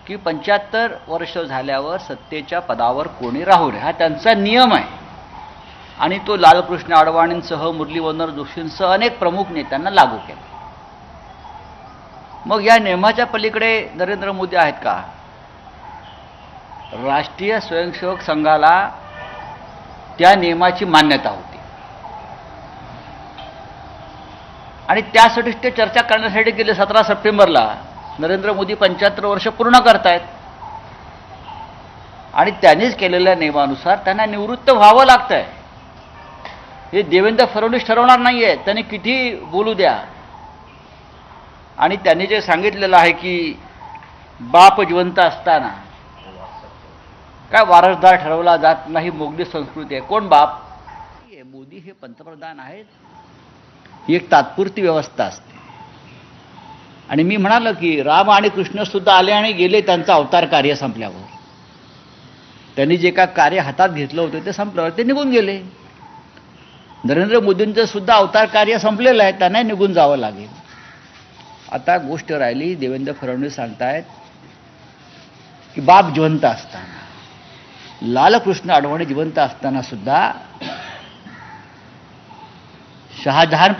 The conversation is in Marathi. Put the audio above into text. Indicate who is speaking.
Speaker 1: की 75 वर्ष झाल्यावर सत्तेच्या पदावर कोणी राहू नये, हा त्यांचा नियम आहे. आणि तो लालकृष्ण अडवाणींसह, मुरली मनोहर जोशींसह अनेक प्रमुख नेत्यांना लागू केला. मग या नियमाच्या पलीकडे नरेंद्र मोदी आहेत का? राष्ट्रीय स्वयंसेवक संघाला त्या नियमाची मान्यता होती आणि त्यासाठीच ते चर्चा करण्यासाठी गेले. 17 सप्टेंबरला नरेंद्र मोदी 75 वर्ष पूर्ण करतायत आणि त्यांनीच केलेल्या नियमानुसार त्यांना निवृत्त व्हावं लागतंय. हे देवेंद्र फडणवीस ठरवणार नाहीये, त्यांनी किती बोलू द्या. आणि त्यांनी जे सांगितलेलं आहे की बाप जिवंत असताना काय वारसदार ठरवला जात नाही, मोगली संस्कृती आहे. कोण बाप? मोदी हे पंतप्रधान आहेत, ही एक तात्पुरती व्यवस्था असते. आणि मी म्हणालो की राम आणि कृष्ण सुद्धा आले आणि गेले त्यांचं अवतार कार्य संपल्यावर. त्यांनी जे काय कार्य हातात घेतलं होतं ते संपल्यावर ते निघून गेले. नरेंद्र मोदींचं सुद्धा अवतार कार्य संपलेलं आहे, त्यांना निघून जावं लागेल. आता गोष्ट राहिली, देवेंद्र फडणवीस सांगतायत की बाप जिवंत असताना, लालकृष्ण अडवाणी जिवंत असताना सुद्धा शहाजहान